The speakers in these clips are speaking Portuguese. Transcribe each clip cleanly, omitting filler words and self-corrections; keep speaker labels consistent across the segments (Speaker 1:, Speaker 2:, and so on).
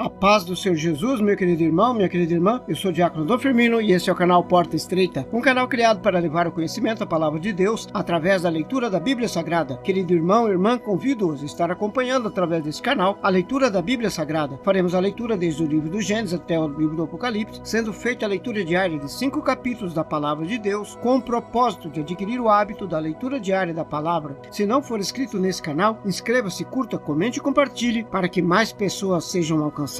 Speaker 1: A paz do Senhor Jesus, meu querido irmão, minha querida irmã. Eu sou o Diácono Dom Firmino e esse é o canal Porta Estreita, um canal criado para levar o conhecimento da Palavra de Deus através da leitura da Bíblia Sagrada. Querido irmão e irmã, convido-os a estar acompanhando através desse canal a leitura da Bíblia Sagrada. Faremos a leitura desde o livro do Gênesis até o livro do Apocalipse, sendo feita a leitura diária de 5 capítulos da Palavra de Deus, com o propósito de adquirir o hábito da leitura diária da Palavra. Se não for inscrito nesse canal, inscreva-se, curta, comente e compartilhe para que mais pessoas sejam alcançadas.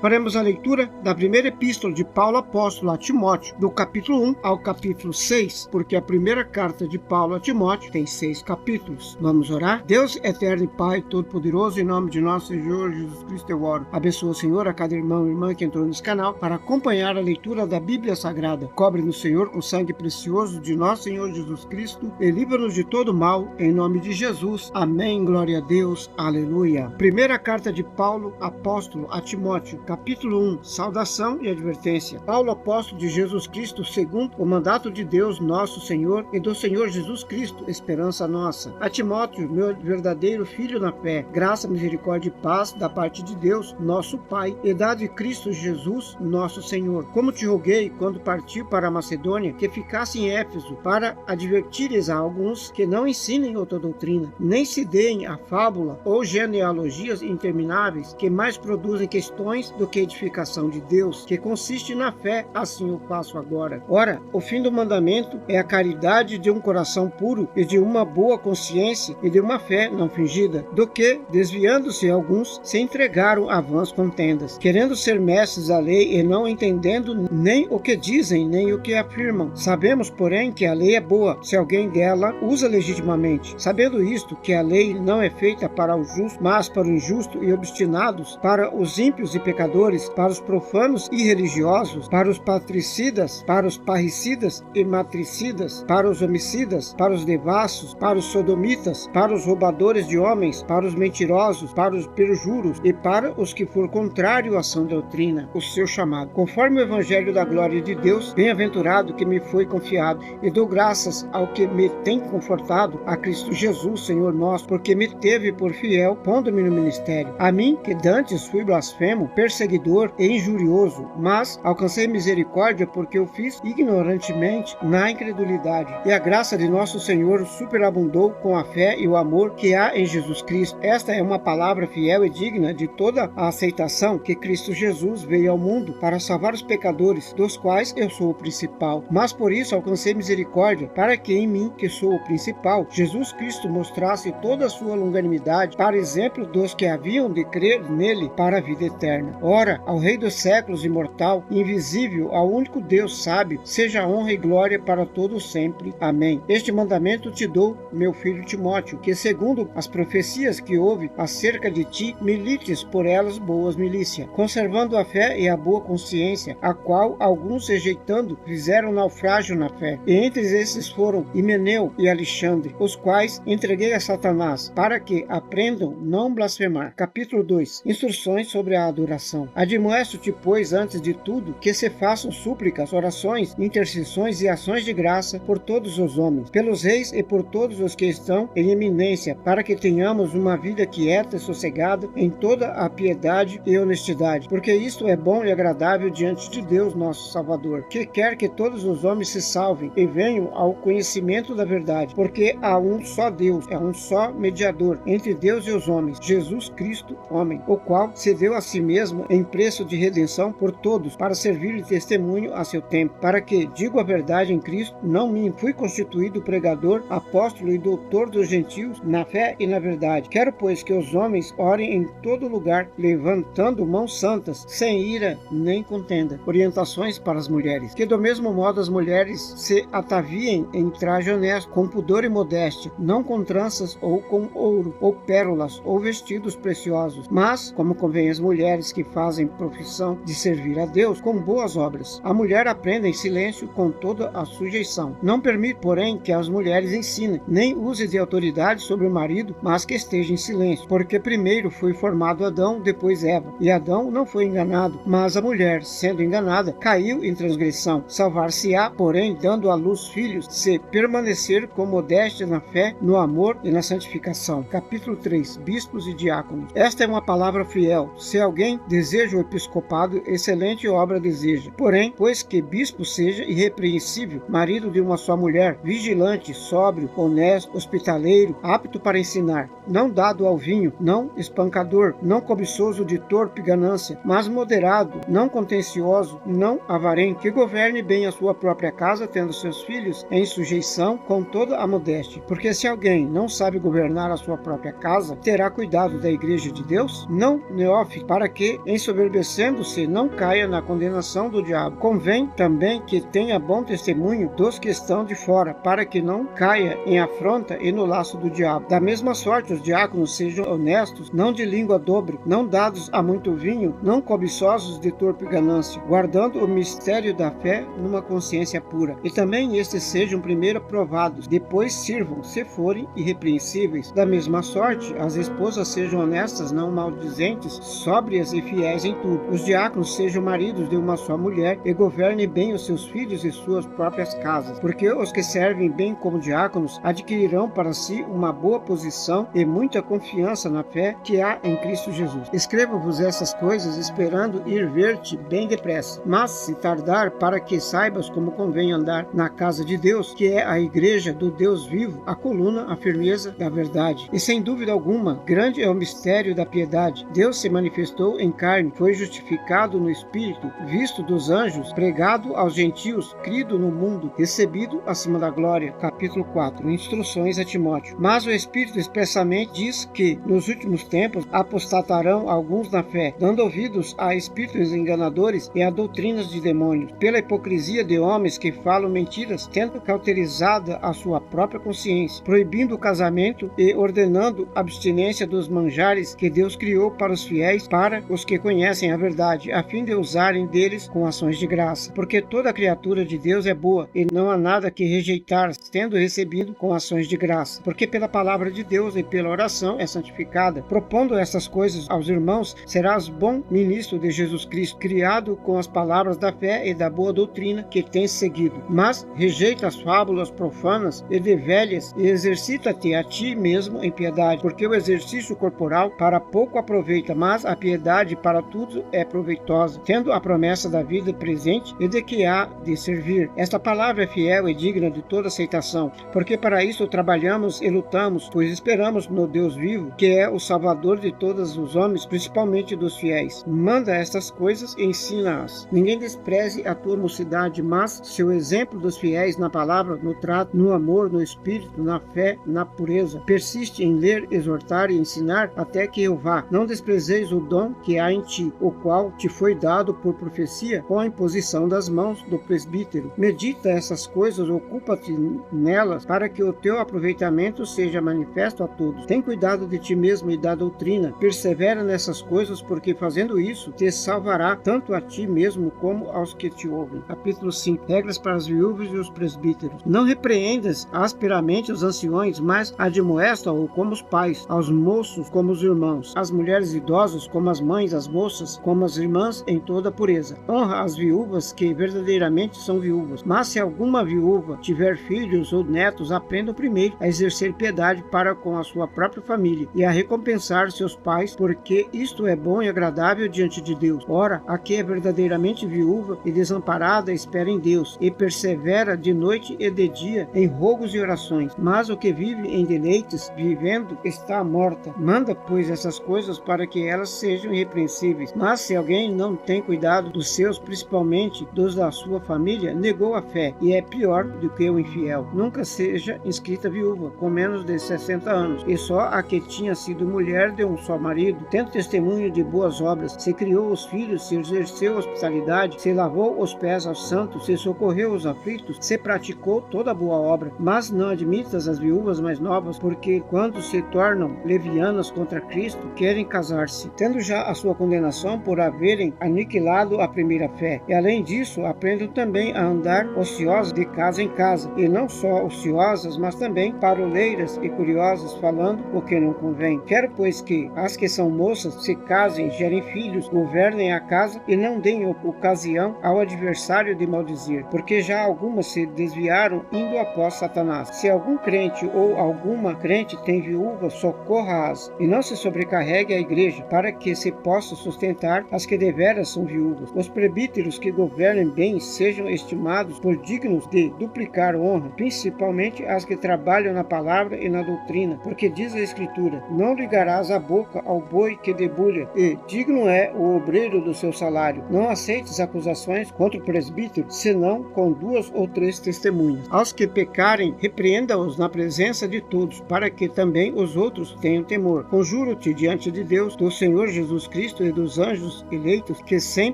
Speaker 1: Faremos a leitura da primeira epístola de Paulo apóstolo a Timóteo, do capítulo 1 ao capítulo 6, porque a primeira carta de Paulo a Timóteo tem 6 capítulos. Vamos orar? Deus eterno e Pai todo-poderoso, em nome de nosso Senhor Jesus Cristo eu oro. Abençoa, Senhor, a cada irmão e irmã que entrou nesse canal para acompanhar a leitura da Bíblia Sagrada. Cobre-nos, Senhor, com o sangue precioso de nosso Senhor Jesus Cristo e livra-nos de todo mal, em nome de Jesus. Amém. Glória a Deus. Aleluia. Primeira carta de Paulo apóstolo a Timóteo, capítulo 1, saudação e advertência. Paulo, apóstolo de Jesus Cristo, segundo o mandato de Deus, nosso Senhor, e do Senhor Jesus Cristo, esperança nossa. A Timóteo, meu verdadeiro filho na fé, graça, misericórdia e paz da parte de Deus, nosso Pai, e da de Cristo Jesus, nosso Senhor. Como te roguei, quando parti para a Macedônia, que ficasse em Éfeso, para advertires a alguns que não ensinem outra doutrina, nem se deem a fábula ou genealogias intermináveis, que mais produzem questões do que edificação de Deus, que consiste na fé, assim eu faço agora. Ora, o fim do mandamento é a caridade de um coração puro e de uma boa consciência e de uma fé não fingida, do que, desviando-se alguns, se entregaram a vãs contendas, querendo ser mestres da lei e não entendendo nem o que dizem, nem o que afirmam. Sabemos, porém, que a lei é boa, se alguém dela usa legitimamente. Sabendo isto, que a lei não é feita para o justo, mas para o injusto e obstinados, para os ímpios e pecadores, para os profanos e religiosos, para os patricidas, para os parricidas e matricidas, para os homicidas, para os devassos, para os sodomitas, para os roubadores de homens, para os mentirosos, para os perjuros e para os que for contrário à sã doutrina, o seu chamado. Conforme o evangelho da glória de Deus, bem-aventurado que me foi confiado, e dou graças ao que me tem confortado, a Cristo Jesus, Senhor nosso, porque me teve por fiel, pondo-me no ministério. A mim, que dantes fui blasfemo, perseguidor e injurioso, mas alcancei misericórdia porque eu fiz ignorantemente na incredulidade. E a graça de nosso Senhor superabundou com a fé e o amor que há em Jesus Cristo. Esta é uma palavra fiel e digna de toda a aceitação, que Cristo Jesus veio ao mundo para salvar os pecadores, dos quais eu sou o principal. Mas por isso alcancei misericórdia, para que em mim, que sou o principal, Jesus Cristo mostrasse toda a sua longanimidade, para exemplo dos que haviam de crer nele para a vida eterna. Ora, ao Rei dos séculos, imortal, invisível, ao único Deus sábio, seja honra e glória para todos sempre. Amém. Este mandamento te dou, meu filho Timóteo, que segundo as profecias que houve acerca de ti, milites por elas boas milícia, conservando a fé e a boa consciência, a qual alguns rejeitando fizeram naufrágio na fé. E entre esses foram Himeneu e Alexandre, os quais entreguei a Satanás, para que aprendam não blasfemar. Capítulo 2. Instruções sobre a adoração. Admoesto-te, pois, antes de tudo, que se façam súplicas, orações, intercessões e ações de graça por todos os homens, pelos reis e por todos os que estão em eminência, para que tenhamos uma vida quieta e sossegada em toda a piedade e honestidade, porque isto é bom e agradável diante de Deus nosso Salvador, que quer que todos os homens se salvem e venham ao conhecimento da verdade, porque há um só Deus, é um só mediador entre Deus e os homens, Jesus Cristo, homem, o qual se deu a si mesmo em preço de redenção por todos, para servir de testemunho a seu tempo, para que, digo a verdade em Cristo, não me fui constituído pregador, apóstolo e doutor dos gentios, na fé e na verdade. Quero, pois, que os homens orem em todo lugar, levantando mãos santas, sem ira nem contenda. Orientações para as mulheres. Que do mesmo modo as mulheres se ataviem em traje honesto, com pudor e modéstia, não com tranças ou com ouro, ou pérolas, ou vestidos preciosos, mas, como convém às mulheres que fazem profissão de servir a Deus, com boas obras. A mulher aprenda em silêncio com toda a sujeição. Não permite, porém, que as mulheres ensinem, nem use de autoridade sobre o marido, mas que esteja em silêncio. Porque primeiro foi formado Adão, depois Eva. E Adão não foi enganado, mas a mulher, sendo enganada, caiu em transgressão. Salvar-se-á, porém, dando à luz filhos, se permanecer com modéstia na fé, no amor e na santificação. Capítulo 3. Bispos e diáconos. Esta é uma palavra fiel. Se alguém deseja o episcopado, excelente obra deseja. Porém, pois que bispo seja irrepreensível, marido de uma só mulher, vigilante, sóbrio, honesto, hospitaleiro, apto para ensinar, não dado ao vinho, não espancador, não cobiçoso de torpe ganância, mas moderado, não contencioso, não avarento, que governe bem a sua própria casa, tendo seus filhos em sujeição com toda a modéstia. Porque se alguém não sabe governar a sua própria casa, terá cuidado da igreja de Deus? Não neófito, para que, ensoberbecendo-se, não caia na condenação do diabo. Convém também que tenha bom testemunho dos que estão de fora, para que não caia em afronta e no laço do diabo. Da mesma sorte, os diáconos sejam honestos, não de língua dobre, não dados a muito vinho, não cobiçosos de torpe ganância, guardando o mistério da fé numa consciência pura. E também estes sejam primeiro provados, depois sirvam, se forem irrepreensíveis. Da mesma sorte, as esposas sejam honestas, não maldizentes, sóbrias e fiéis em tudo. Os diáconos sejam maridos de uma só mulher e governem bem os seus filhos e suas próprias casas, porque os que servem bem como diáconos adquirirão para si uma boa posição e muita confiança na fé que há em Cristo Jesus. Escrevo-vos essas coisas esperando ir ver-te bem depressa, mas se tardar, para que saibas como convém andar na casa de Deus, que é a igreja do Deus vivo, a coluna, a firmeza da verdade. E sem dúvida alguma, grande é o mistério da piedade. Deus se manifestou em carne, foi justificado no Espírito, visto dos anjos, pregado aos gentios, crido no mundo, recebido acima da glória. Capítulo 4. Instruções a Timóteo. Mas o Espírito expressamente diz que, nos últimos tempos, apostatarão alguns na fé, dando ouvidos a espíritos enganadores e a doutrinas de demônios, pela hipocrisia de homens que falam mentiras, tendo cauterizada a sua própria consciência, proibindo o casamento e ordenando abstinência dos manjares que Deus criou para os fiéis, para os que conhecem a verdade, a fim de usarem deles com ações de graça. Porque toda criatura de Deus é boa, e não há nada que rejeitar, tendo recebido com ações de graça. Porque pela palavra de Deus e pela oração é santificada. Propondo essas coisas aos irmãos, serás bom ministro de Jesus Cristo, criado com as palavras da fé e da boa doutrina que tens seguido. Mas rejeita as fábulas profanas e de velhas, e exercita-te a ti mesmo em piedade, porque o exercício corporal para pouco aproveita, mas a piedade para tudo é proveitosa, tendo a promessa da vida presente e de que há de servir. Esta palavra é fiel e digna de toda aceitação, porque para isso trabalhamos e lutamos, pois esperamos no Deus vivo, que é o Salvador de todos os homens, principalmente dos fiéis. Manda estas coisas e ensina-as. Ninguém despreze a tua mocidade, mas seu exemplo dos fiéis na palavra, no trato, no amor, no espírito, na fé, na pureza. Persiste em ler, exortar e ensinar até que eu vá. Não desprezeis o dom que há em ti, o qual te foi dado por profecia com a imposição das mãos do presbítero. Medita essas coisas, ocupa-te nelas, para que o teu aproveitamento seja manifesto a todos. Tem cuidado de ti mesmo e da doutrina. Persevera nessas coisas, porque fazendo isso, te salvará tanto a ti mesmo como aos que te ouvem. Capítulo 5. Regras para as viúvas e os presbíteros. Não repreendas asperamente os anciões, mas admoesta-o como os pais, aos moços como os irmãos, às mulheres idosas como as mães, às moças como as irmãs, em toda pureza. Honra as viúvas que verdadeiramente são viúvas. Mas se alguma viúva tiver filhos ou netos, aprenda primeiro a exercer piedade para com a sua própria família e a recompensar seus pais, porque isto é bom e agradável diante de Deus. Ora, a que é verdadeiramente viúva e desamparada espera em Deus, e persevera de noite e de dia em rogos e orações. Mas o que vive em deleites, vivendo, está morta. Manda, pois, essas coisas para que elas sejam irrepreensíveis. Mas se alguém não tem cuidado dos seus, principalmente dos da sua família, negou a fé, e é pior do que o infiel. Nunca seja inscrita viúva, com menos de 60 anos, e só a que tinha sido mulher de um só marido, tendo testemunho de boas obras, se criou os filhos, se exerceu hospitalidade, se lavou os pés aos santos, se socorreu os aflitos, se praticou toda boa obra. Mas não admitas as viúvas mais novas, porque quando se tornam levianas contra Cristo, querem casar-se, tendo já a sua condenação por haverem aniquilado a primeira fé. E além disso, aprendam também a andar ociosas de casa em casa, e não só ociosas, mas também paroleiras e curiosas, falando o que não convém. Quero, pois, que as que são moças se casem, gerem filhos, governem a casa e não deem ocasião ao adversário de maldizer, porque já algumas se desviaram indo após Satanás. Se algum crente ou alguma crente tem viúva, socorra-as, e não se sobrecarregue a igreja, para que que se possa sustentar as que deveras são viúvas. Os presbíteros que governem bem sejam estimados por dignos de duplicar honra, principalmente as que trabalham na palavra e na doutrina, porque diz a Escritura: não ligarás a boca ao boi que debulha, e digno é o obreiro do seu salário. Não aceites acusações contra o presbítero, senão com 2 ou 3 testemunhas. Aos que pecarem, repreenda-os na presença de todos, para que também os outros tenham temor. Conjuro-te diante de Deus, do Senhor Jesus Cristo e dos anjos eleitos, que sem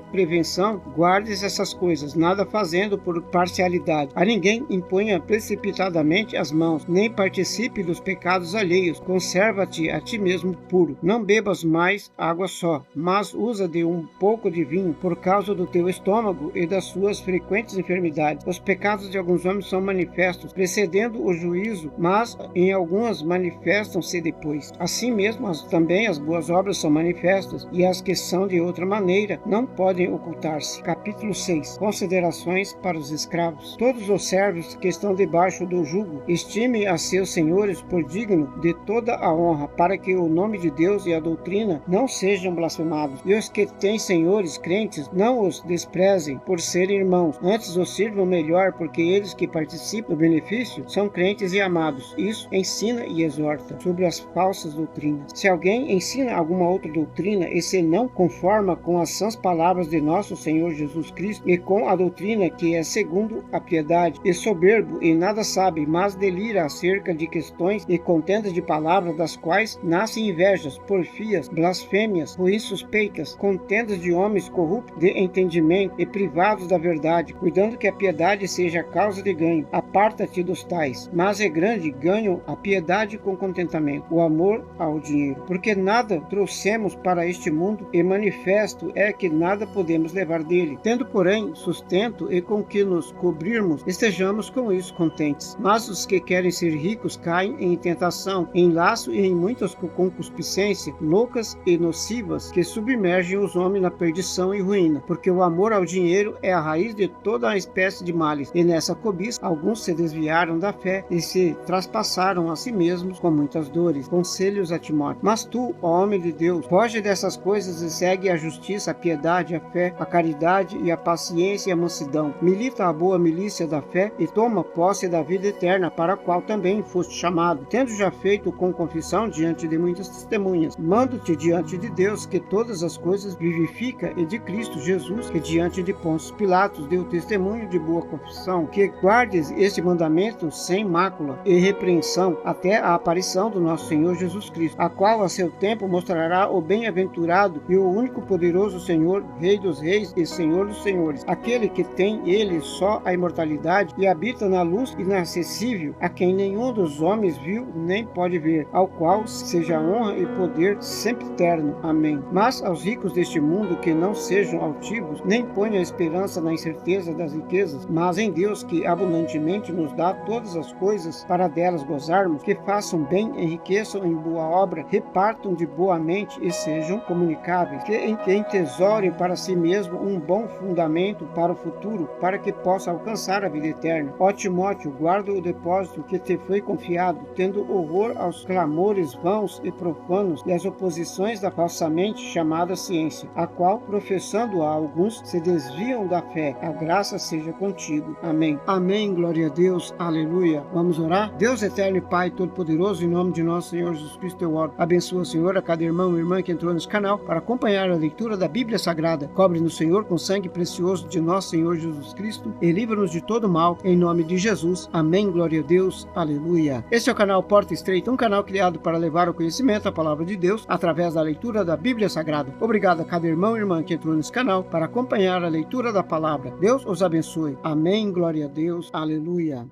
Speaker 1: prevenção guardes essas coisas, nada fazendo por parcialidade. A ninguém imponha precipitadamente as mãos, nem participe dos pecados alheios. Conserva-te a ti mesmo puro. Não bebas mais água só, mas usa de um pouco de vinho, por causa do teu estômago e das suas frequentes enfermidades. Os pecados de alguns homens são manifestos, precedendo o juízo, mas em algumas manifestam-se depois. Assim mesmo, também as boas obras são manifestas, e as que são de outra maneira não podem ocultar-se. Capítulo 6. Considerações para os escravos. Todos os servos que estão debaixo do jugo estimem a seus senhores por digno de toda a honra, para que o nome de Deus e a doutrina não sejam blasfemados. E os que têm senhores crentes não os desprezem por serem irmãos, antes os sirvam melhor, porque eles que participam do benefício são crentes e amados. Isso ensina e exorta sobre as falsas doutrinas. Se alguém ensina alguma outra doutrina e se não conforma com as sãs palavras de nosso Senhor Jesus Cristo e com a doutrina que é segundo a piedade, e soberbo e nada sabe, mas delira acerca de questões e contendas de palavras, das quais nascem invejas, porfias, blasfêmias, ruins suspeitas, contendas de homens corruptos de entendimento e privados da verdade, cuidando que a piedade seja a causa de ganho. Aparta-te dos tais. Mas é grande ganho a piedade com contentamento, o amor ao dinheiro. Porque nada trouxemos para este mundo, e manifesto é que nada podemos levar dele. Tendo, porém, sustento e com que nos cobrirmos, estejamos com isso contentes. Mas os que querem ser ricos caem em tentação, em laço e em muitas concupiscências loucas e nocivas, que submergem os homens na perdição e ruína. Porque o amor ao dinheiro é a raiz de toda a espécie de males, e nessa cobiça alguns se desviaram da fé e se traspassaram a si mesmos com muitas dores. Conselhos a Timóteo. Mas tu, ó homem de Deus, foge dessas coisas e segue a justiça, a piedade, a fé, a caridade e a paciência e a mansidão. Milita a boa milícia da fé e toma posse da vida eterna, para a qual também foste chamado, tendo já feito com confissão diante de muitas testemunhas. Mando-te diante de Deus, que todas as coisas vivifica, e de Cristo Jesus, que diante de Pôncio Pilatos deu testemunho de boa confissão, que guardes este mandamento sem mácula e repreensão até a aparição do nosso Senhor Jesus Cristo, a qual a seu tempo mostrará o bem-aventurado e o único poderoso Senhor, Rei dos reis e Senhor dos senhores, aquele que tem ele só a imortalidade e habita na luz inacessível, a quem nenhum dos homens viu nem pode ver, ao qual seja honra e poder sempre eterno. Amém. Mas aos ricos deste mundo, que não sejam altivos, nem ponham a esperança na incerteza das riquezas, mas em Deus, que abundantemente nos dá todas as coisas para delas gozarmos, que façam bem, enriqueçam em boa obra, repartam de boa mente e sejam comunicáveis, que entesorem para si mesmo um bom fundamento para o futuro, para que possa alcançar a vida eterna. Ó Timóteo, guarda o depósito que te foi confiado, tendo horror aos clamores vãos e profanos e às oposições da falsamente chamada ciência, a qual, professando a alguns, se desviam da fé. A graça seja contigo. Amém. Amém. Glória a Deus. Aleluia. Vamos orar? Deus eterno e Pai Todo-Poderoso, em nome de nosso Senhor Jesus Cristo, eu oro. Abençoa, Senhor, a cada irmão e irmã que entrou nesse canal para acompanhar a leitura da Bíblia Sagrada. Cobre-nos, Senhor, com sangue precioso de nosso Senhor Jesus Cristo e livra-nos de todo mal, em nome de Jesus. Amém. Glória a Deus. Aleluia. Este é o canal Porta Estreita, um canal criado para levar o conhecimento, a palavra de Deus, através da leitura da Bíblia Sagrada. Obrigado a cada irmão e irmã que entrou nesse canal para acompanhar a leitura da palavra. Deus os abençoe. Amém. Glória a Deus. Aleluia.